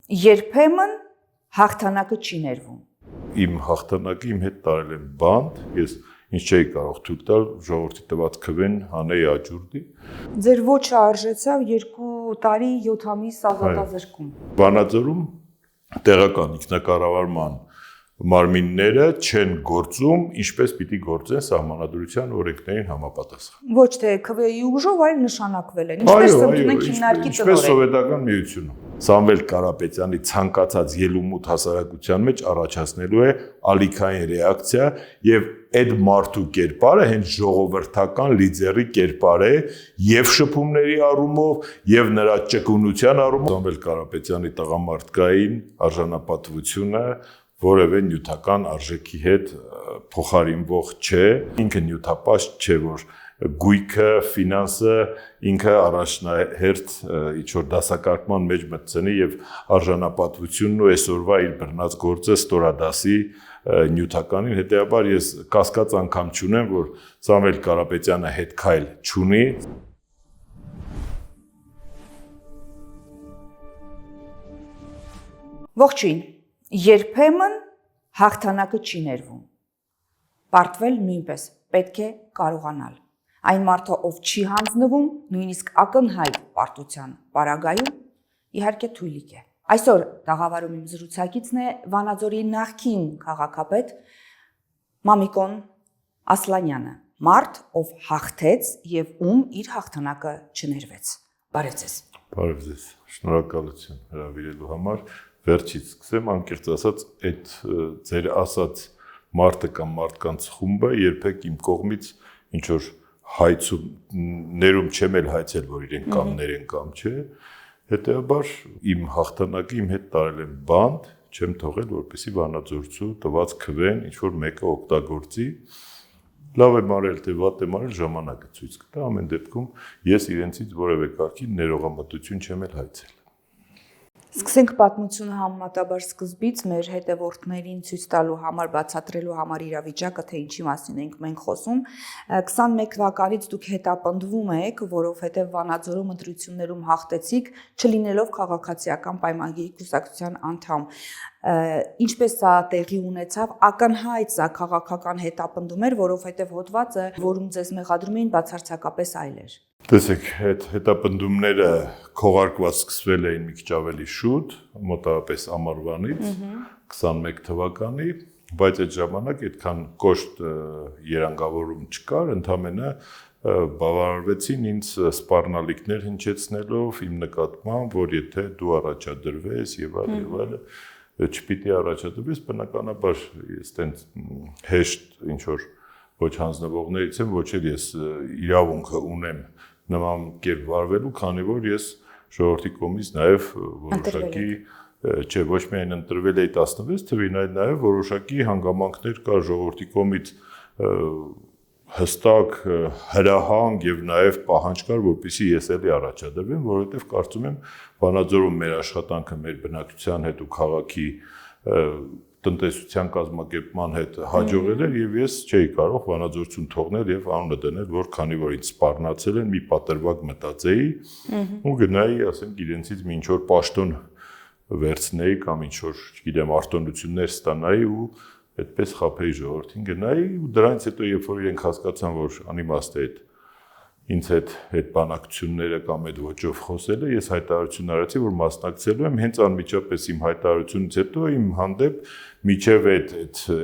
Երբեմն հաղթանակը չի ներվում։ Իմ հաղթանակը իմ հետ տարել եմ բանտ, ես ինչ չէի կարող թույլ տալ ժողովրդի տված քվեն հանեի աճուրդի։ Ձեր ոչը արժեցավ 2 տարի 7 ամիս ազատազրկում։ Վանաձորում տեղական ինքնակառավարման մարմինները չեն գործում, ինչպես պիտի գործեն սահմանադրության օրենքներին համապատասխան։ Ոչ թե քվեի ուժով, այլ նշանակվել են։ Ինչպես ընդունենք հիմնարկի տնօրեն։ Ինչպես Սովետական միությունում։ Սամվել Կարապետյանի ցանկացած ելումուտ հասարակության մեջ առաջացնելու է ալիքային ռեակցիա եւ այդ մարդու կերպարը հենց ժողովրդական լիդերի կերպար է եւ շփումների առումով եւ նրա ճկունության առումով Սամվել Կարապետյանի տղամարդկային արժանապատվությունը որևէ նյութական արժեքի հետ փոխարինվող չէ, ինքը նյութապաշտ չէ, որ գույքը, ֆինանսը ինքը առաջնահերթ ինչ-որ դասակարգման մեջ մտցնի եւ արժանապատվությունն ու այսօրվա իր բռնած գործը ստորադասի նյութականին, հետեւաբար ես կասկած անգամ չունեմ, որ Սամվել Կարապետյանը հետ քայլ չունի։ Ողջույն, երբեմն հաղթանակը չի ներվում։ Պարտվել նույնպես պետք է կարողանալ։ Այն մարդը, ով չի հանձնվում, նույնիսկ ակնհայտ պարտության պարագայում, իհարկե թույլիկ է։ Այսօր տաղավարում իմ զրուցակիցն է Վանաձորի նախկին քաղաքապետ Մամիկոն Ասլանյանը, մարդ, ով հաղթեց եւ ում իր հաղթանակը չներվեց։ Բարև ձեզ։ Բարև ձեզ։ Շնորհակալություն հրավիրելու համար։ Վերջից սկսեմ, անկեղծ ասած, այդ ձեր ասած մարդը կամ մարդկանց խումբը երբեք իմ կողմից ինչ որ հայցումներում չեմ էլ հայցել, որ իրենք կամ ներեն կամ չէ, հետեւաբար իմ հաղթանակը իմ հետ տարել եմ բանտ, չեմ թողել, որպեսզի Վանաձորցու տված քվեն ինչ որ մեկը օգտագործի, լավ եմ արել, թե վատ եմ արել, ժամանակը ցույց կտա, ամեն դեպքում ես իրենցից որևէ կարգի ներողամտություն չեմ էլ հայցել։ Սկսենք պատմությունը համեմատաբար սկզբից մեր հետևորդներին ցույց տալու համար, բացատրելու համար իրավիճակը, թե ինչի մասին ենք մենք խոսում։ 21 թվականից դուք հետապնդվում եք, որովհետև Վանաձորում ընտրություններում հաղթեցիք, չլինելով քաղաքացիական պայմանագրի կուսակցության անդամ։ Ինչպես սա տեղի ունեցավ, ակնհայտ սա քաղաքական հետապնդում էր, որովհետև հոդվածը, որում ձեզ մեղադրում էին, բացարձակապես այլ էր։ Տեսեք, այդ հետապնդումները քողարկված սկսվել էին մի քիչ ավելի շուտ, մոտավորապես ամառվանից, 21 թվականի, բայց այդ ժամանակ այդքան կոշտ երանգավորում չկար, ընդամենը բավարարվեցին ինձ սպառնալիքներ հնչեցնելով իմ նկատմամբ, որ եթե դու առաջադրվես եւ այլ չպիտի առաջադրվես, բնականաբար ես տենց հեշտ ինչ որ ոչ հանձնվողներից եմ, ոչ էլ ես իրավունքը ունեմ նման կերպ վարվելու, քանի որ ես ժողովրդի կողմից նաև որոշակի չէ, ոչ միայն ընտրվել էի 16 թվին, այլ նաև որոշակի հանգամանքներ կար ժողովրդի կողմից հստակ հրահանգ եւ նաև պահանջ կար, որպեսզի ես էլի առաջադրվեմ, որովհետեւ կարծում եմ Վանաձորում մեր աշխատանքը մեր բնակչության հետ ու քաղաքի տնտեսության կազմակերպման հետ հաջողել էր եւ ես չէի կարող Վանաձորցուն թողնել եւ անունը դնել, որ քանի որ ինձ սպառնացել են, մի պատրվակ մտածեի ու գնայի, ասենք, իրենցից մի ինչ որ պաշտոն վերցնեի կամ ինչ որ, չգիտեմ, արտոնություններ ստանայի ու այդպես խափեի ժողովրդին գնայի ու դրանից հետո երբ որ իրենք հասկացան, որ անիմաստ է ինձ հետ բանակցությունները կամ այդ ոճով խոսելը, ես հայտարարություն արեցի, որ մասնակցելու եմ, հենց անմիջապես իմ հայտարարությունից հետո իմ հանդեպ միջև այդ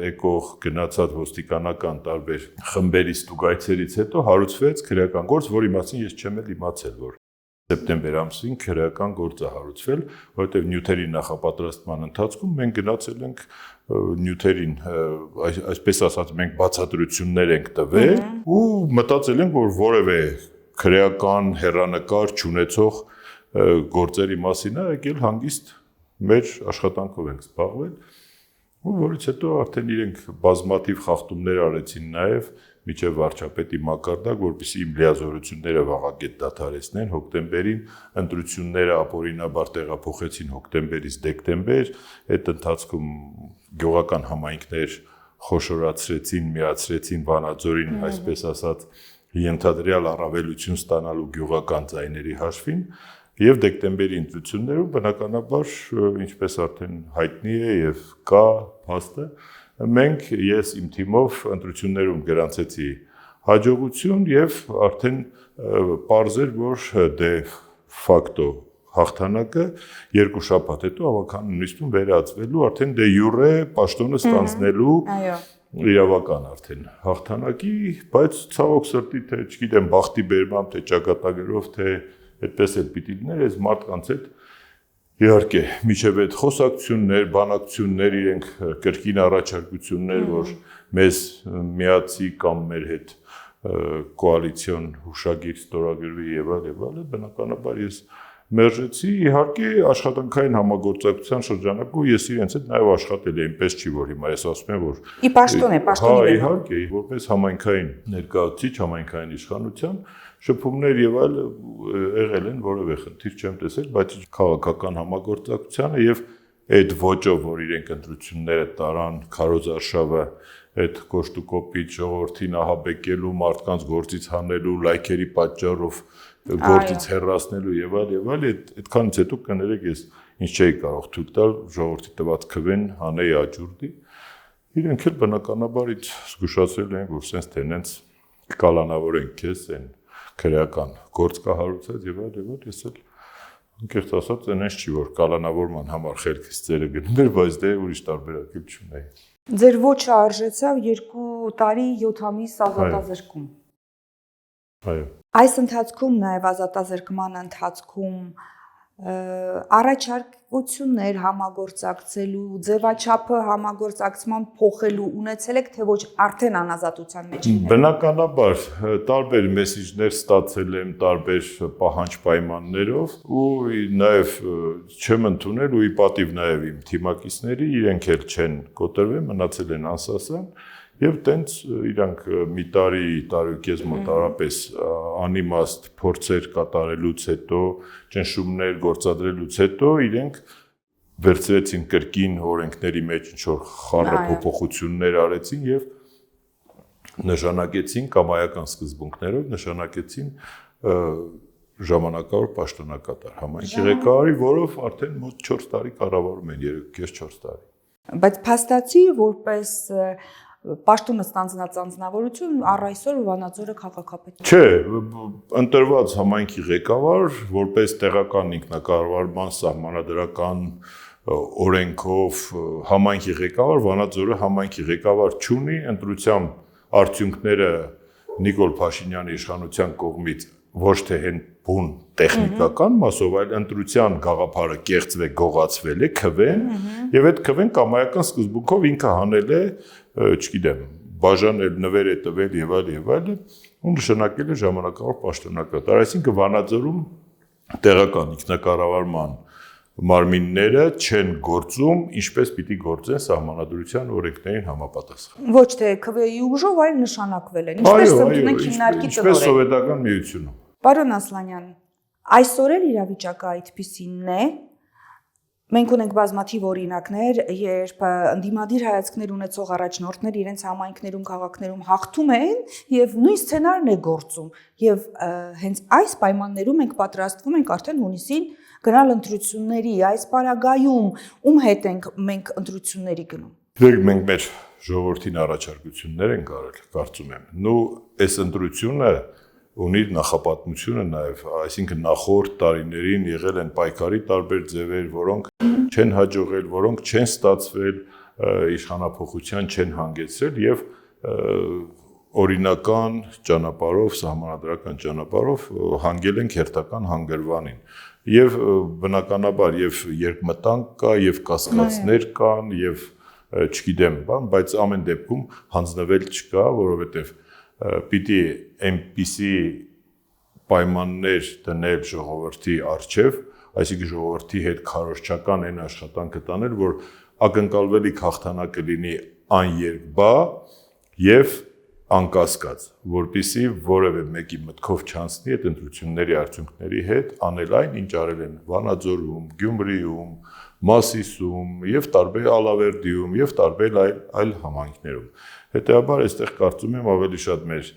եկող գնացած ոստիկանական տարբեր խմբերի ստուգայցերից հետո հարուցվեց քրեական գործ, որի մասին ես չեմ էլ իմացել, որ սեպտեմբեր ամսին քրեական գործ է հարուցվել, որովհետև նյութերի նախապատրաստման ընթացքում մենք գնացել ենք նյութերին, այսպես ասած, մենք բացատրություններ ենք տվել ու մտածել ենք, որ որևէ քրեական հեռանկար չունեցող գործերի մասին է եկել հանգիստ մեր աշխատանքով ենք զբաղվել, ու որից հետո արդեն իրենք բազմաթիվ խախտումներ արեցին նաև միջև վարչապետի մակարդակ, որպեսզի իմ լիազորությունները վաղագետ դադարեցնեն հոկտեմբերին, ընտրությունները ապօրինաբար տեղափոխեցին հոկտեմբերից դեկտեմբեր, այդ ընթացքում գյուղական համայնքներ խոշորացրեցին, միացրեցին Վանաձորին, այսպես ասած, ենթադրյալ առավելություն ստանալու գյուղական ձայների հաշվին, Եվ դեկտեմբերի ընտրություններում բնականաբար, ինչպես արդեն հայտնի է եւ կա փաստը, մենք ես իմ թիմով ընտրություններում գրանցեցի հաջողություն եւ արդեն պարզ էր, որ դե ֆակտո հաղթանակը երկու շաբաթ հետո ավական նույնիսկ վերածվելու արդեն դե յուրե պաշտոնը ստանձնելու իրավական արդեն հաղթանակի, բայց ցավոք սրտի թե չգիտեմ բախտի բերմամբ թե ճակատագրով թե այդպես էլ պիտի լիներ, այս մարդկանց հետ իհարկե միջև այդ խոսակցություններ, բանակցություններ, իրենք կրկին առաջարկություններ, որ մեզ միացի կամ մեր հետ կոալիցիոն հուշագիր ստորագրվի եւ այլ, բնականաբար ես մերժեցի, իհարկե աշխատանքային համագործակցության շրջանակում ես իրենց հետ նաև աշխատել եմ, այնպես չի որ հիմա ես ասում եմ որ ի պաշտոն է, պաշտոնի վրա։ Իհարկե, որպես համայնքային ներկայացուցիչ, համայնքային իշխանության շփումներ եւ այլ եղել են, որևէ խնդիր չեմ տեսել, բայց քաղաքական համագործակցությանը եւ այդ ոճով, որ իրենք ընտրությունները տարան, քարոզարշավը այդ կոշտուկոպիտ ժողովրդին ահաբեկելու, մարդկանց գործից հանելու, լայքերի պատճառով գործից հեռացնելու եւ այլ, այդքանից հետո կներեք ես ինչ չէի կարող թույլ տալ ժողովրդի տված քվեն հանեի աճուրդի։ Իրենք էլ բնականաբար ինձ զգուշացրել են, որ sense տենենց կալանավորեն քեզ այն քրեական գործ կա հարուցած եւ այլ, ես էլ անկեղծ ասած այնպես չի որ կալանավորման համար խելքից ծերը գնել, բայց դե ուրիշ տարբերակ էլ չունեի։ Ձեր ոչը արժեցավ 2 տարի 7 ամիս ազատազրկում։ Այո։ Այս ընթացքում նաև ազատազրկման ընթացքում առաջարկություններ համագործակցելու, ձևաչափը համագործակցման փոխելու ունեցել եք, թե ոչ արդեն անազատության մեջ եք։ Բնականաբար տարբեր մեսիջներ ստացել եմ տարբեր պահանջ պայմաններով ու նաև չեմ ընդունել ու ի պատիվ նաև իմ թիմակիցների իրենք էլ չեն կոտրվել, մնացել են անսասան եւ տենց իրանք մի տարուկես մոտարապես անիմաստ փորձեր կատարելուց հետո ճնշումներ գործադրելուց հետո իրենք վերցրեցին կրկին օրենքների մեջ ինչ որ խառը փոփոխություններ արեցին եւ նշանակեցին կամայական սկզբունքներով նշանակեցին ժամանակավոր պաշտոնակատար համայնքի ղեկավարի, որով արդեն մոտ 4 տարի կառավարում են 3.5-4 տարի։ Բայց փաստացի որպես պաշտոնը ստանձնած անձնավորություն առ այսօր Վանաձորը քաղաքապետ չէ, ընտրված համայնքի ղեկավար, որպես տեղական ինքնակառավարման սահմանադրական օրենքով համայնքի ղեկավար, Վանաձորը համայնքի ղեկավար չունի, ընտրության արդյունքները Նիկոլ Փաշինյանի իշխանության կողմից ոչ թե հեն բուն տեխնիկական մասով, այլ ընտրության գաղափարը կեղծվել, գողացվել է, քվեն, եւ այդ քվեն կամայական սկզբունքով ինքը հանել է, չգիտեմ, բաժանել, նվեր է տվել եւ այլ, ու նշանակել է ժամանակավոր պաշտոնակատար, այսինքն Վանաձորում տեղական ինքնակառավարման մարմինները չեն գործում, ինչպես պիտի գործեն սահմանադրության օրենքներին համապատասխան։ Ոչ թե քվեի ուժով, այլ նշանակվել են, ինչպես ընդունենք հիմնարկի տնօրեն։ Ինչպես սովետական միությունում։ Պարոն Ասլանյան, այսօր էլ իրավիճակը այդպիսին է։ Մենք ունենք բազմաթիվ օրինակներ, երբ ընդդիմադիր հայացքներ ունեցող առաջնորդներ իրենց համայնքներում, քաղաքներում հաղթում են եւ նույն սցենարն է գործում։ Եվ հենց այս պայմաններում մենք պատրաստվում ենք արդեն հունիսին գնալ ընտրությունների, այս պարագայում ում հետ ենք մենք ընտրությունների գնում։ Դե մենք մեր ժողովրդին առաջարկություններ ենք արել, կարծում եմ։ Նու այս ընտրությունը ունի նախապատմությունը նաև, այսինքն նախորդ տարիներին եղել են պայքարի տարբեր ձևեր, որոնք չեն հաջողել, որոնք չեն ստացվել, իշխանափոխության չեն հանգեցրել եւ օրինական ճանապարհով, սահմանադրական ճանապարհով հանգել են հերթական հանգրվանին։ Եվ բնականաբար եւ երկմտանք կա, եւ կասկածներ կան, եւ չգիտեմ, բայց ամեն դեպքում հանձնվել չկա, որովհետեւ պիտի այնպիսի պայմաններ դնել ժողովրդի առջև, այսինքն ժողովրդի հետ քարոզչական այն աշխատանքը տանել, որ ակնկալվելիք հաղթանակը լինի աներկբա եւ անկասկած, որպեսզի որևէ մեկի մտքով չանցնի այդ ընտրությունների արդյունքների հետ անել այն, ինչ արել են Վանաձորում, Գյումրիում, Մասիսում եւ տարբեր Ալավերդիում եւ տարբեր այլ համայնքներում։ Հետեւաբար այստեղ կարծում եմ ավելի շատ մեր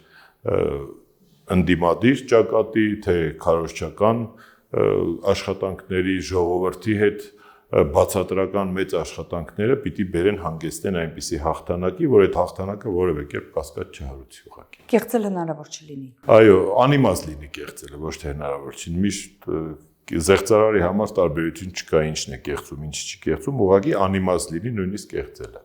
ընդդիմադիր ճակատի, թե քարոզչական աշխատանքների ժողովրդի հետ բացատրական մեծ աշխատանքները պիտի բերեն հանգեցնեն այնպիսի հաղթանակի, որ այդ հաղթանակը որևէ կերպ կասկած չհարուցի ուղղակի։ Կեղծել հնարավոր չլինի։ Այո, անիմաստ լինի կեղծելը, ոչ թե հնարավոր չի։ Միշտ զեղծարարի համար տարբերություն չկա, ինչն է կեղծում, ինչ չի կեղծում, ուղղակի անիմաստ լինի նույնիսկ կեղծելը։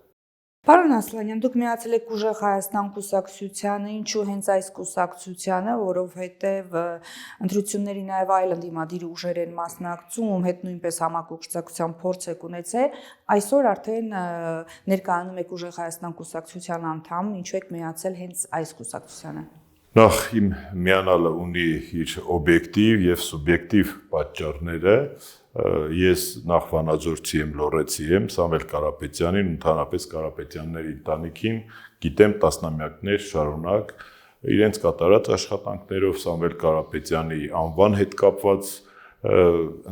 Պարոն Ասլանյան, դուք միացել եք Ուժեղ Հայաստան կուսակցությանը, ինչու հենց այս կուսակցությանը, որովհետև ընտրությունների նաև այլ ընդդիմադիր ուժեր են մասնակցում, ում հետ նույնպես համագործակցության փորձ եք ունեցել, այսօր արդեն ներկայանում եք Ուժեղ Հայաստան կուսակցության անդամ, ինչու եք միացել հենց այս կուսակցությանը։ Նախ իմ միանալը ունի իր օբյեկտիվ եւ սուբյեկտիվ պատճառները։ Ես նախ վանաձորցի եմ, լոռեցի եմ, Սամվել Կարապետյանին, ընդհանրապես Կարապետյանների ընտանիքին գիտեմ տասնամյակներ շարունակ իրենց կատարած աշխատանքներով Սամվել Կարապետյանի անվան հետ կապված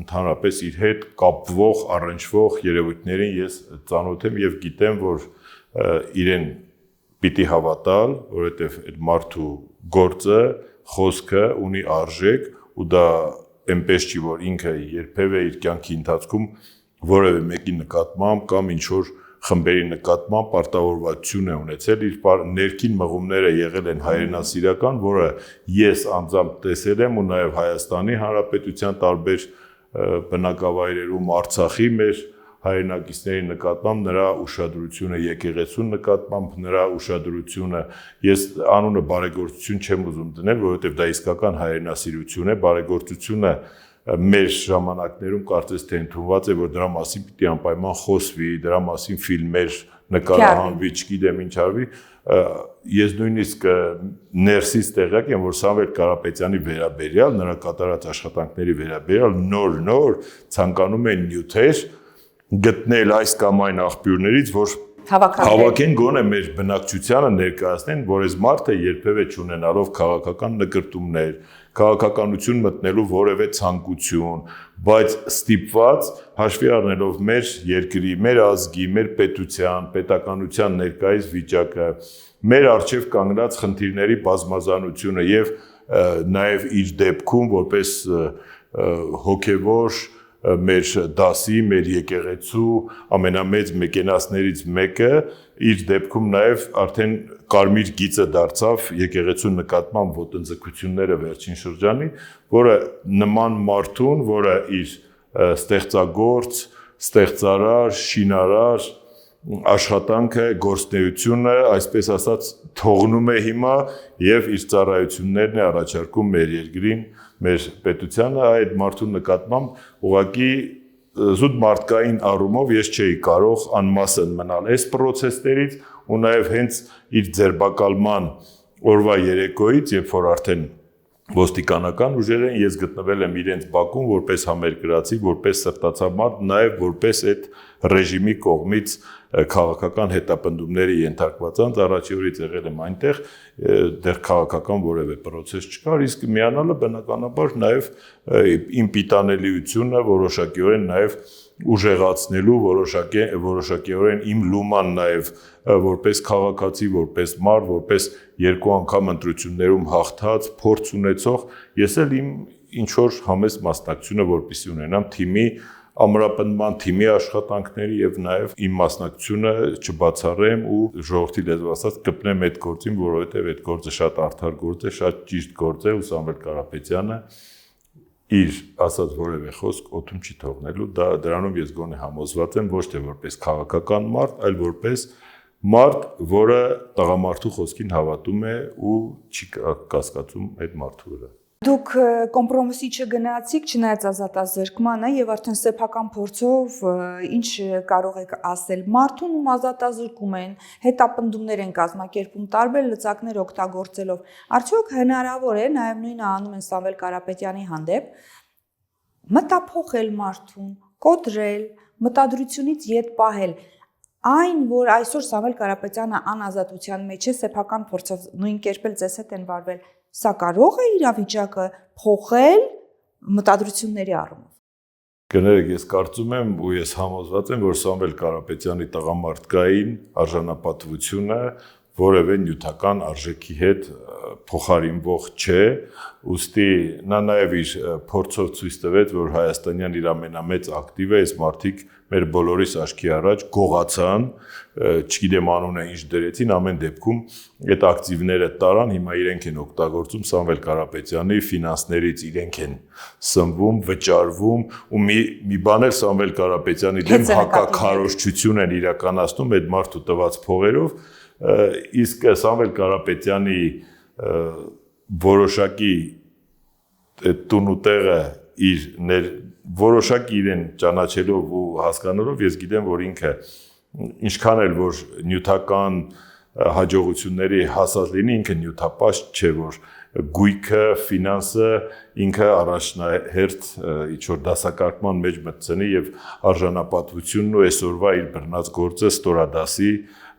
ընդհանրապես իր հետ կապվող, առնչվող երևույթներին ես ծանոթ եմ եւ գիտեմ, որ իրեն պիտի հավատալ, որովհետեւ այդ մարդու գործը, խոսքը ունի արժեք ու դա այնպես չի, որ ինքը երբևէ իր կյանքի ընթացքում որևէ մեկի նկատմամբ կամ ինչ-որ խմբերի նկատմամբ պարտավորվածություն է ունեցել, իր ներքին մղումները եղել են հայրենասիրական, որը ես անձամբ տեսել եմ ու նաև Հայաստանի Հանրապետության տարբեր բնակավայրերում, Արցախի մեր հայրենակիցների նկատմամբ նրա ուշադրությունը, եկեղեցու նկատմամբ նրա ուշադրությունը, ես անունը բարեգործություն չեմ ուզում դնել, որովհետև դա իսկական հայրենասիրություն է, բարեգործությունը մեր ժամանակներում կարծես թե ընդունված է, որ դրա մասին պիտի անպայման խոսվի, դրա մասին ֆիլմեր նկարահանվի, չգիտեմ ինչ արվի, ես նույնիսկ ներսից տեղյակ եմ, որ Սամվել Կարապետյանի վերաբերյալ, նրա կատարած աշխատանքների վերաբերյալ նոր ցանկանում են նյութեր գտնել այս կամ այն աղբյուրներից, որ հավաքեն գոնե մեր բնակչությանը ներկայացնեն, որ այս մարդը երբևէ չունենալով քաղաքական նկրտումներ, քաղաքականություն մտնելու որևէ ցանկություն, բայց ստիպված հաշվի առնելով մեր երկրի, մեր ազգի, մեր պետության, պետականության ներկայիս վիճակը, մեր առջև կանգնած խնդիրների բազմազանությունը եւ նաեւ իր դեպքում որպես հոգեվոր մեր դասի, մեր եկեղեցու ամենամեծ մեկենասներից մեկը իր դեպքում նաև արդեն կարմիր գիծը դարձավ եկեղեցու նկատմամբ ոտնձգությունները վերջին շրջանի, որը նման մարդուն, որը իր ստեղծագործ, ստեղծարար, շինարար աշխատանքը, գործունեությունը, այսպես ասած, թողնում է հիմա եւ իր ծառայություններն է առաջարկում մեր երկրին, մեր պետությանը, այդ մարդու նկատմամբ ուղղակի զուտ մարդկային առումով ես չէի կարող անմասն մնալ այս process-ներից ու նաեւ հենց իր ձերբակալման օրվա երեկոյից, երբ որ արդեն ոստիկանական ուժերեն ես գտնվել եմ իրենց բակում որպես համերկրացի, որպես սրտացավ մարդ, նաև որպես այդ ռեժիմի կողմից քաղաքական հետապնդումների ենթարկված անձ, առաջի օրից եղել եմ այնտեղ, դեռ քաղաքական որևէ process չկար, իսկ միանալը բնականաբար նաև իմ պիտանելիությունը որոշակիորեն նաև ուժեղացնելու, որոշակիորեն իմ լուման նաև որպես քաղաքացի, որպես մարդ, որպես երկու անգամ ընտրություններում հաղթած, փորձ ունեցող, ես էլ իմ ինչ-որ համեստ մասնակցությունը որպեսզի ունենամ թիմի ամրապնդման, թիմի աշխատանքների եւ նաեւ իմ մասնակցությունը չբացառեմ ու ժողովրդի լեզվով ասած կպնեմ այդ գործին, որովհետեւ այդ գործը շատ արդար գործ է, շատ ճիշտ գործ է ու Սամվել Կարապետյանը իր ասած որևէ խոսք օդում չի թողնելու, դրանում ես գոնե համոզված եմ ոչ թե որպես քաղաքական մարդ, այլ որպես մարդ, որը տղամարդու խոսքին հավատում է ու չի կասկածում այդ մարդու վրա։ Դուք կոմպրոմիսի չգնացիք, չնայած ազատազրկմանը եւ արդեն սեփական փորձով ինչ կարող եք ասել մարդուն ում ազատազրկում են, հետապնդումներ են կազմակերպում տարբեր լծակներ օգտագործելով, արդյոք հնարավոր է նաեւ նույնը անում են Սամվել Կարապետյանի հանդեպ մտափոխել մարդուն, կոտրել, մտադրությունից ետ պահել, այն որ այսօր Սամվել Կարապետյանը անազատության մեջ է, սեփական փորձով նույն կերպ էլ ձեզ հետ են վարվել, սա կարող է իրավիճակը փոխել մտադրությունների առումով։ Կներեք, ես կարծում եմ ու ես համոզված եմ, որ Սամվել Կարապետյանի տղամարդկային արժանապատվությունը, որևէ նյութական արժեքի հետ փոխարինվող չէ, ուստի նա նաև իր փորձով ցույց տվեց, որ հայաստանյան իր ամենամեծ ակտիվը այս մարդիկ մեր բոլորիս աչքի առաջ գողացան, չգիտեմ անունը ինչ դրեցին, ամեն դեպքում այդ ակտիվները տարան, հիմա իրենք են օգտագործում Սամվել Կարապետյանի ֆինանսներից, իրենք են սնվում, վճարվում ու մի բան էլ Սամվել Կարապետյանի դեմ հակաքարոզչություն են իրականացնում այդ մարդու տված փողերով, իսկ Սամվել Կարապետյանի որոշակի տուն ու տեղը իր որոշակի իրեն ճանաչելով ու հասկանալով ես գիտեմ, որ ինքը ինչքան էլ որ նյութական հաջողությունների հասած լինի, ինքը նյութապաշտ չէ, որ գույքը, ֆինանսը ինքը առաջնահերթ ինչ-որ դասակարգման մեջ մտցնի եւ արժանապատվությունն ու այսօրվա իր բռնած գործը ստորադասի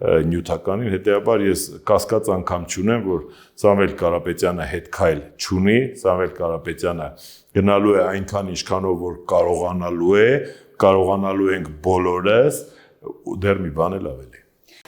նյութականին, հետեւաբար ես կասկած անգամ չունեմ, որ Սամվել Կարապետյանը հետ քայլ չունի, Սամվել Կարապետյանը գնալու է այնքան ինչքանով որ կարողանալու ենք բոլորս ու դեռ մի բան էլ ավելի։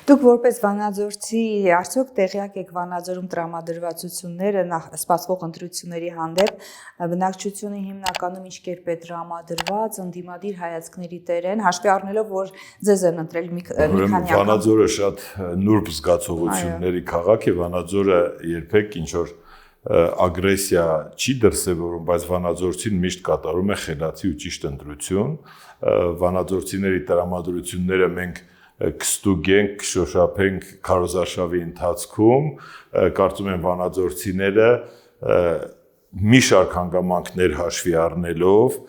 Դուք որպես վանաձորցի արդյոք տեղյակ եք Վանաձորում տրամադրվածությունները սպասվող ընտրությունների հանդեպ բնակչությունը հիմնականում ինչ կերպ է տրամադրված, ընդդիմադիր հայացքների տեր են, հաշվի առնելով, որ ձեզ են ընտրել մի քանի անգամ։ Վանաձորը շատ նուրբ զգացողությունների քաղաք է, Վանաձորը երբեք ինչ որ ագրեսիա չի դրսևորում, բայց վանաձորցին միշտ կատարում է խելացի ու ճիշտ ընտրություն, վանաձորցիների տրամադրությունները մենք կստուգենք, կշոշափենք քարոզարշավի ընթացքում, կարծում եմ վանաձորցիները մի շարք հանգամանքներ հաշվի առնելով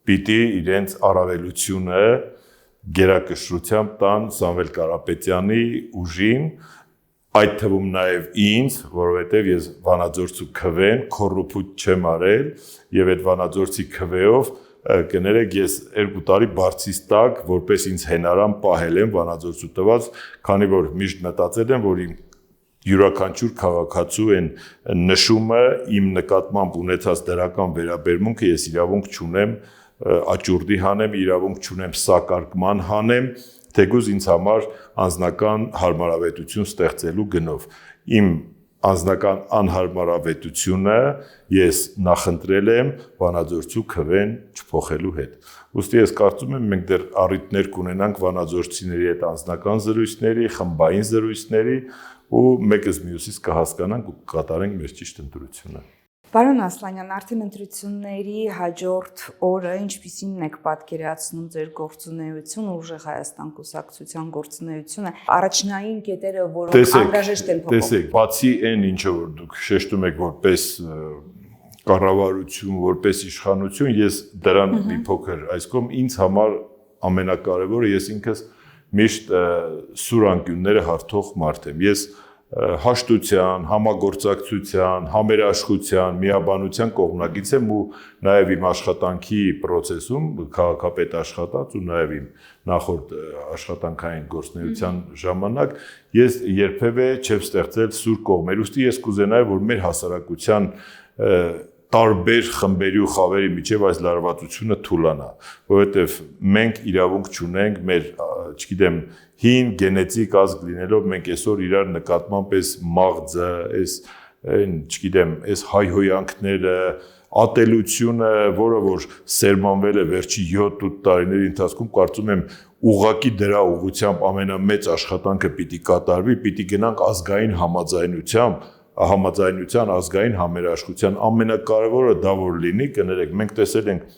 պիտի իրենց առավելությունը գերակշռությամբ տան Սամվել Կարապետյանի ուժին, այդ թվում նաև ինձ, որովհետև ես վանաձորցու քվեն քոռուպուտ չեմ արել եւ այդ վանաձորցի քվեով կներեք ես 2 տարի բարձից տակ որպես ինձ հենարան պահել եմ վանաձորցու տված, քանի որ միշտ մտածել եմ, որ իմ յուրաքանչյուր քաղաքացու են նշումը իմ նկատմամբ ունեցած դրական վերաբերմունքը ես իրավունք չունեմ աճուրդի հանեմ, իրավունք չունեմ սակարկման հանեմ, թեկուզ ինձ համար անձնական հարմարավետություն ստեղծելու գնով։ Իմ անձնական անհարմարավետությունը ես նախընտրել եմ վանաձորցու քվեն չփոխելու հետ։ Ուստի ես կարծում եմ մենք դեռ առիթներ կունենանք վանաձորցիների հետ անձնական զրույցների, խմբային զրույցների ու մեկս մյուսից կհասկանանք ու կկատարենք մեր ճիշտ ընտրությունը։ Պարոն Ասլանյան, արդեն ընտրությունների հաջորդ օրը ինչպիսին եք պատկերացնում ձեր գործունեությունը, Ուժեղ Հայաստան կուսակցության գործունեությունը, առաջնային կետերը, որոնք անգաժեշտ են փոխում։ Տեսեք, բացի այն ինչը որ դուք շեշտում եք որպես կառավարություն, որպես իշխանություն, ես դրան մի փոքր այսքան ինձ համար ամենակարևորը ես ինքս միշտ սուր անկյունները հարթող մարդ եմ։ Ես հաշտության, համագործակցության, համերաշխության, միաբանության կողմնակից եմ ու նաև իմ աշխատանքի process-ում քաղաքապետ աշխատած ու նաև իմ նախորդ աշխատանքային գործունեության ժամանակ ես երբևէ չեմ ստեղծել սուր կողմեր, ուստի ես կուզենայի, որ մեր հասարակության տարբեր խմբերի ու խավերի միջև այս լարվածությունը թուլանա, որովհետև մենք իրավունք չունենք մեր, չգիտեմ, հին գենետիկ ազգ լինելով մենք այսօր իրար նկատմամբ այս մաղձը, չգիտեմ, այս հայհոյանքները, ատելությունը, որը որ սերմանվել է վերջի 7-8 տարիների ընթացքում, կարծում եմ ուղղակի դրա ուղղությամբ ամենամեծ աշխատանքը պիտի կատարվի, պիտի գնանք ազգային համաձայնության, ազգային համերաշխության, ամենակարևորը դա որ լինի, կներեք, մենք տեսել ենք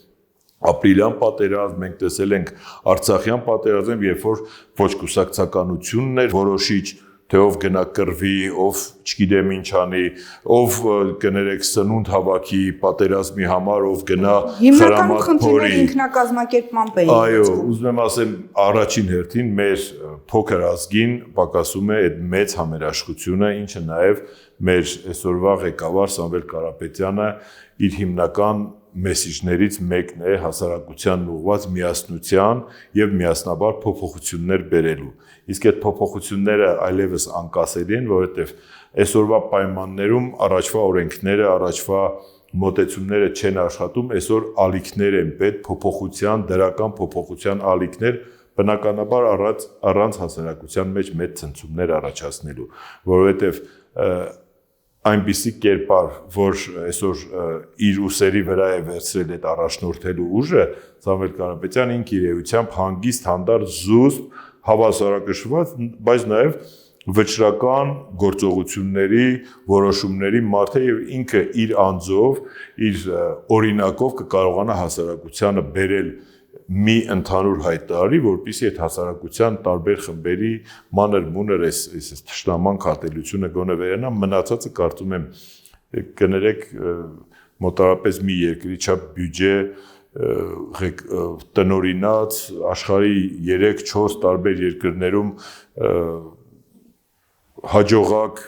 ապրիլյան պատերազմ, մենք տեսել ենք արցախյան պատերազմ, երբ որ ոչ կուսակցականությունն էր որոշիչ, թե ով գնա կռվի, ով չգիտեմ ինչ անի, ով կներեք սնունդ հավաքի պատերազմի համար, ով գնա խրամատ փորի։ Ինքնակազմակերպման բեի։ Այո, ուզում եմ ասեմ, առաջին հերթին մեր փոքր ազգին պակասում է այդ մեծ համերաշխությունը, ինչը նաև մեր այսօրվա ղեկավար Սամվել Կարապետյանը իր հիմնական մեսիջներից մեկն է հասարակությանն ուղղված միասնության եւ միասնաբար փոփոխություններ բերելու։ Իսկ այդ փոփոխությունները այլևս անկասելի են, որովհետեւ այսօրվա պայմաններում առաջվա օրենքները, առաջվա մոտեցումները չեն աշխատում, այսօր ալիքներ են պետք, փոփոխության, դրական փոփոխության ալիքներ, բնականաբար առանց հասարակության մեջ մեծ ցնցումներ առաջացնելու, որովհետև այնպիսի կերպար, որ այսօր իր ուսերի վրա է վերցրել այդ առաջնորդելու ուժը, Սամվել Կարապետյանը ինք իր էությամբ հանգիստ, հանդարտ, զուսպ, հավասարակշռված, բայց նաև վճռական գործողությունների, որոշումների մարդ է եւ ինքը իր անձով, իր օրինակով կկարողանա հասարակությանը բերել մի ընդհանուր հայտարարի, որպեսզի այդ հասարակության տարբեր խմբերի մանր-մունր այս թշնաման քարտելիությունը գոնե վերանա, մնացածը կարծում եմ կներեք մոտարապես մի երկրի չափ բյուջե տնօրինած աշխարհի 3-4 տարբեր երկրներում հաջողակ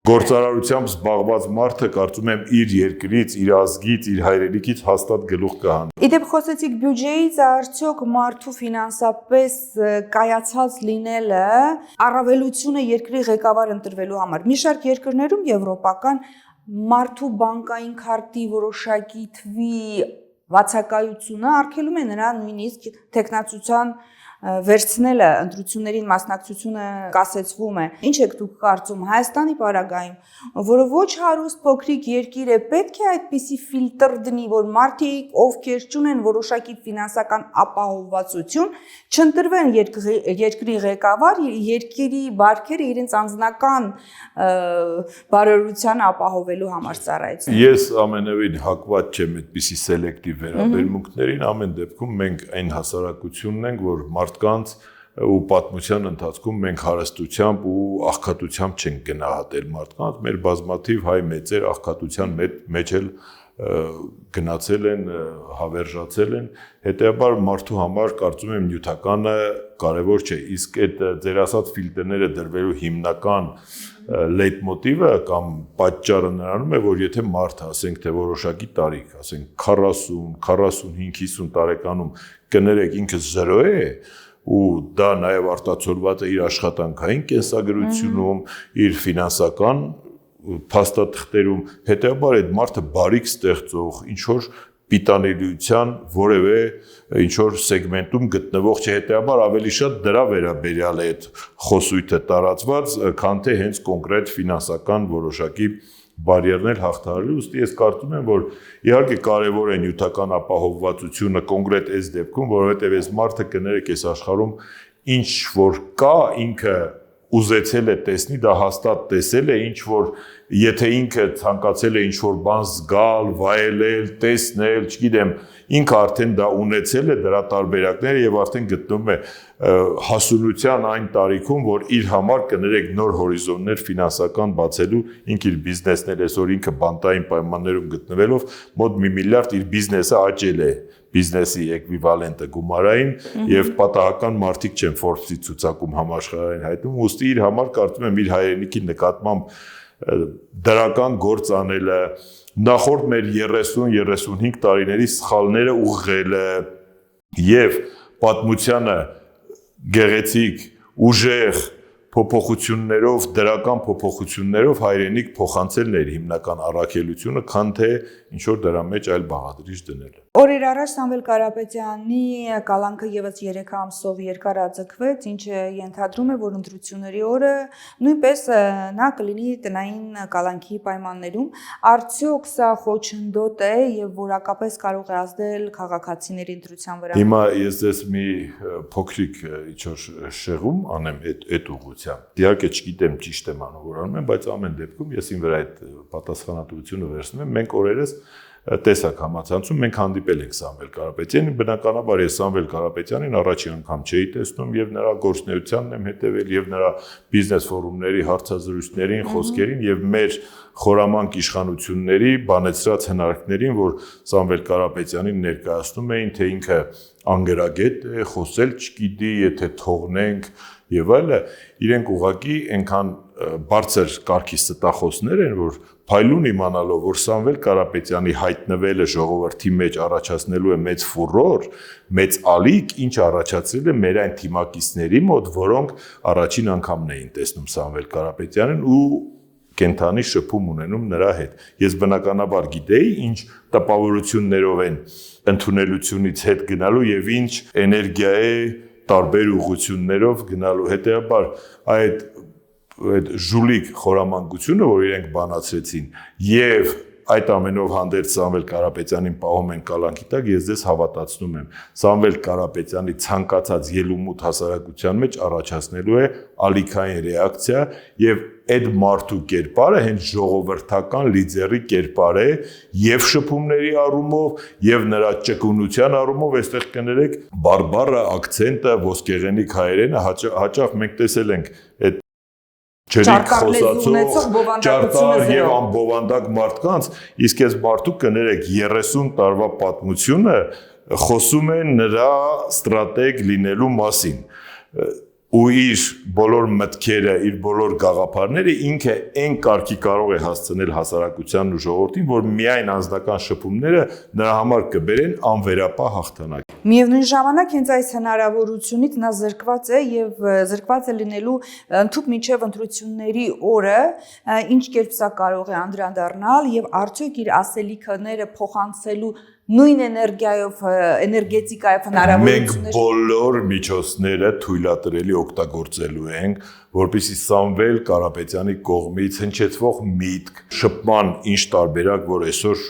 գործարարությամբ զբաղված մարդը կարծում եմ իր երկրից, իր ազգից, իր հայրենիքից հաստատ գլուխ կհանի։ Իդեպ խոսեցիք բյուջեից, արդյոք մարդու ֆինանսապես կայացած լինելը առավելություն է երկրի ղեկավար ընտրվելու համար։ Մի շարք երկրներում եվրոպական մարդու բանկային քարտի որոշակի թվի բացակայությունը արգելում է նրան նույնիսկ տեխնացության վերցնելը, ընտրություններին մասնակցությունը կասեցվում է։ Ինչ եք դուք կարծում Հայաստանի պարագայում, որը ոչ հարուստ փոքրիկ երկիր է, պետք է այդպիսի ֆիլտր դնի, որ մարդիկ, ովքեր չունեն որոշակի ֆինանսական ապահովվածություն, չընտրվեն երկրի ղեկավար, երկրի բարքերը իրենց անձնական բարօրությանը ապահովելու համար ծառայեցնեն։ Ես ամենևին հակված չեմ այդպիսի սելեկտիվ վերաբերմունքներին, ամեն դեպքում մենք այն հասարակությունն ենք, որ մարդկանց ու պատմության ընթացքում մենք հարստությամբ ու աղքատությամբ չենք գնահատել մարդկանց, մեր բազմաթիվ հայ մեծեր աղքատության մեջ էլ գնացել են, հավերժացել են, հետեւաբար մարդու համար կարծում եմ նյութականը կարևոր չէ, իսկ այդ ձեր ասած ֆիլտրները դրվելու հիմնական լեյտմոտիվը կամ պատճառը նրանում է, որ եթե մարդը, ասենք թե որոշակի տարիք, ասենք 40, 45, 50 տարեկանում կներեք ինքը 0 է, ու դա նաև արտացոլված է իր աշխատանքային կենսագրությունում, իր ֆինանսական փաստաթղթերում, հետեւաբար այդ մարդը բարիք ստեղծող, ինչ որ պիտանելիության որևէ ինչ որ սեգմենտում գտնվող չէ, հետեւաբար ավելի շատ դրա վերաբերյալ է այդ խոսույթը տարածված, քան թե հենց կոնկրետ ֆինանսական որոշակի բարիերներ հաղթահարելու, ուստի ես կարծում եմ, որ իհարկե կարևոր է նյութական ապահովվածությունը կոնկրետ այս դեպքում, որովհետև այս մարդը կներեք այս աշխարհում ինչ որ կա, ինքը ուզեցել է տեսնի, դա հաստատ տեսել է, ինչ որ եթե ինքը ցանկացել է ինչ որ բան զգալ, վայելել, տեսնել, չգիտեմ, ինքը արդեն դա ունեցել է դրա տարբերակները եւ արդեն գտնվում է հասունության այն տարիքում, որ իր համար կներեք նոր հորիզոններ ֆինանսական բացելու, ինքը իր բիզնեսն էլ այսօր ինքը բանտային պայմաններում գտնվելով մոտ 1 միլիարդ իր բիզնեսը աճել է, բիզնեսի էկվիվալենտը գումարային եւ պատահական մարդիկ չեն Forbes-ի ցուցակում համաշխարհային հայտնում, ուստի իր համար կարծում եմ իր հայրենիքի նկատմամբ դրական գործ անելը, նախորդ մեր 30-35 տարիների սխալները ուղղելը եւ պատմությանը գեղեցիկ, ուժեղ փոփոխություններով, դրական փոփոխություններով հայրենիք փոխանցելն էր հիմնական առաքելությունը, քան թե ինչ որ դրա մեջ այլ բաղադրիչ դնելը։ Օրեր առաջ Սամվել Կարապետյանի կալանքը եւս 3 ամսով երկար աձգվեց, ինչը ենթադրում է, որ ընտրությունների օրը նույնպես նա կլինի տնային կալանքի պայմաններում։ Արդյոք սա խոչընդոտ է եւ որակապես կարող է ազդել քաղաքացիների ընտրության վրա։ Հիմա ես ձեզ մի փոքրիկ ինչ որ շեղում անեմ այդ ուղղությամբ։ Իհարկե չգիտեմ ճիշտ եմ անում, որ անում եմ, բայց ամեն դեպքում ես ին վրա այդ պատասխանատվությունը վերցնում եմ։ Մենք օրերս տեսակ համացանցում մենք հանդիպել ենք Սամվել Կարապետյանին, բնականաբար ես Սամվել Կարապետյանին առաջին անգամ չէի տեսնում եւ նրա գործունեությանն եմ հետեւել եւ նրա բիզնես ֆորումների հարցազրույցներին, խոսքերին եւ մեր խորամանկ իշխանությունների բանեցրած հնարքներին, որ Սամվել Կարապետյանին ներկայացնում էին, թե ինքը անգերագետ է, խոսել չգիտի, եթե թողնենք եւ այլը, իրենք ուղղակի այնքան բարձր կարգի ստախոսներ են, որ փայլուն իմանալով, որ Սամվել Կարապետյանի հայտնվելը ժողովրդի մեջ առաջացնելու է մեծ ֆուրոր, մեծ ալիք, ինչ առաջացրել է մեր այն թիմակիցների մոտ, որոնք առաջին անգամն էին տեսնում Սամվել Կարապետյանին ու կենթանի շփում ունենում նրա հետ։ Ես բնականաբար գիտեի, ինչ տպավորություններով են ընդունելությունից հետ գնալու եւ ինչ էներգիա է տարբեր ուղղություններով գնալու հետեւաբար այդ ժուլիկ խորամանկությունը, որ իրենք բանացրեցին, եւ այդ ամենով հանդերձ Սամվել Կարապետյանին պահում են կալանքի տակ, ես ձեզ հավատացնում եմ, Սամվել Կարապետյանի ցանկացած ելումուտ հասարակության մեջ առաջացնելու է ալիքային ռեակցիա եւ այդ մարդու կերպարը հենց ժողովրդական լիդերի կերպար է եւ շփումների առումով եւ նրա ճկունության առումով, այստեղ կներեք բարբառը, ակցենտը, ոսկեղենիկ հայերենը հաճախ մենք տեսել ենք այդ Չերիկ խոսացող, ճարտար եւ անբովանդակ մարդկանց, իսկ այս մարդու կներեք 30 տարվա պատմությունը խոսում է նրա ստրատեգ լինելու մասին։ Ու իր բոլոր մտքերը, իր բոլոր գաղափարները ինքը այն կարգի կարող է հասցնել հասարակությանն ու ժողովրդին, որ միայն անձնական շփումները նրա համար կբերեն անվերապահ հաղթանակ։ Միևնույն ժամանակ հենց այս հնարավորությունից նա զրկված է եւ զրկված է լինելու ընդհանուր միջև ընտրությունների օրը, ինչ կերպ սա կարող է անդրադառնալ եւ արդյոք իր ասելիքները փոխանցելու նույն էներգիայով, էներգետիկայով հնարավորություններ։ Մենք բոլոր միջոցները թույլատրելի օգտագործելու ենք, որպեսզի Սամվել Կարապետյանի կողմից հնչեցվող միտք, շփման ինչ տարբերակ, որ այսօր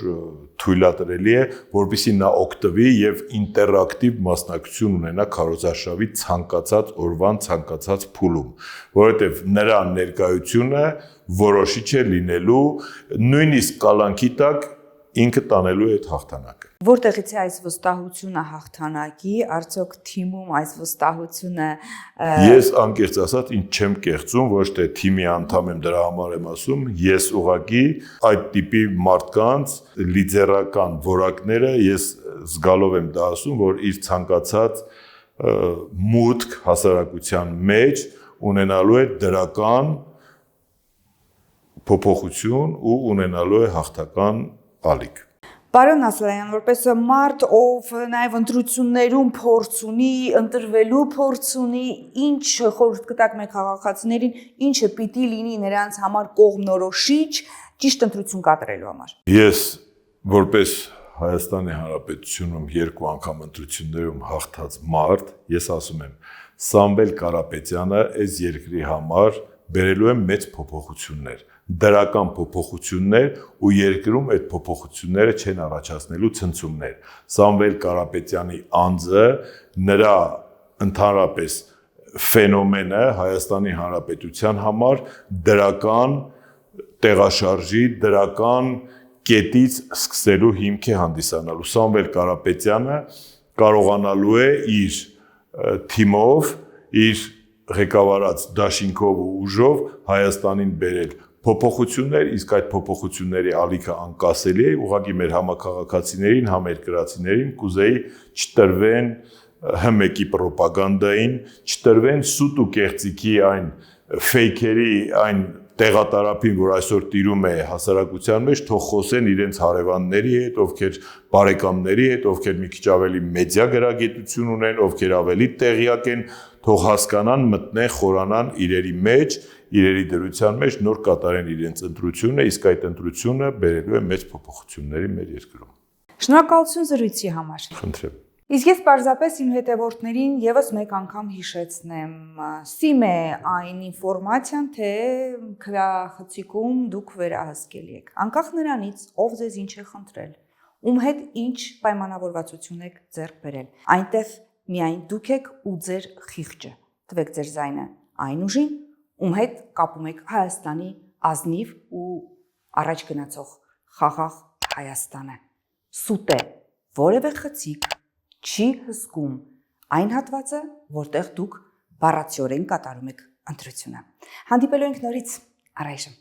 թույլատրելի է, որպեսզի նա օգտվի եւ ինտերակտիվ մասնակցություն ունենա քարոզարշավի ցանկացած օրվան ցանկացած փուլում, որովհետեւ նրա ներկայությունը որոշիչ է լինելու նույնիսկ կալանքի տակ ինքը տանելու է այդ հաղթանակը։ Որտեղից է այս վստահությունը հաղթանակի, արդյոք թիմում այս վստահությունը Ես անկեղծ ասած ինչ չեմ կեղծում, ոչ թե թիմի անդամ եմ, դրա համար եմ ասում, ես ուղղակի այդ տիպի մարդկանց լիդերական որակները ես զգալով եմ դա ասում, որ իր ցանկացած մուտք հասարակության մեջ ունենալու է դրական փոփոխություն ու ունենալու է հաղթական ալիք։ Պարոն Ասլանյան, որպես մարդ, ով նաև ընտրություններում փորձ ունի, ընտրվելու փորձ ունի, ինչ խորհուրդ կտաք մեր քաղաքացիներին, ինչը պիտի լինի նրանց համար կողմնորոշիչ ճիշտ ընտրություն կատարելու համար։ Ես որպես Հայաստանի Հանրապետությունում 2 անգամ ընտրություններում հաղթած մարդ, ես ասում եմ, Սամվել Կարապետյանը այս երկրի համար բերելու է մեծ փոփոխություններ, դրական փոփոխություններ ու երկրում այդ փոփոխությունները չեն առաջացնելու ցնցումներ։ Սամվել Կարապետյանի անձը, նրա ընդհանրապես ֆենոմենը Հայաստանի Հանրապետության համար դրական տեղաշարժի, դրական կետից սկսելու հիմք է հանդիսանալու։ Սամվել Կարապետյանը կարողանալու է իր թիմով, իր ղեկավարած դաշինքով ու ուժով Հայաստանին բերել փոփոխություններ, իսկ այդ փոփոխությունների ալիքը անկասելի է, ուղղակի մեր համակարգացիներին, համերկրացիներին կուզեի չտրվեն հմեկի ռոպագանդային, չտրվեն սուտ ու կեղծիքի այն ֆեյքերի, այն տեղատարափին, որ այսօր տիրում է հասարակության մեջ, թող խոսեն իրենց հարևանների հետ, ովքեր բարեկամների հետ, ովքեր մի քիչ ավելի մեդիա գրագիտություն ունեն, ովքեր ավելի տեղյակ են, թող հասկանան, մտնեն, խորանան իրերի մեջ, իրերի դրության մեջ, նոր կատարեն իրենց ընտրությունը, իսկ այդ ընտրությունը բերելու է մեծ փոփոխությունների մեր երկրում։ Շնորհակալություն զրույցի համար։ Խնդրեմ։ Իսկ ես պարզապես իմ հետևորդներին եւս մեկ անգամ հիշեցնեմ, սիմ է այն ինֆորմացիան, թե քրախցիկում դուք վերահսկելի եք, անկախ նրանից, ով ձեզ ինչ է խնդրել, ում հետ ինչ պայմանավորվածություն եք ձեռք բերել, այնտեղ միայն դուք եք ու ձեր խիղճը, տվեք ձեր ձայնը այն ուժին, ում հետ կապում եք Հայաստանի ազնիվ ու առաջ գնացող խաղաղ Հայաստանը, սուտ է, որևէ խցիկ չի հսկում այն հատվածը, որտեղ դուք բառացիորեն կատարում եք ընտրությունը։ Հանդիպելու ենք նորից, առայժմ։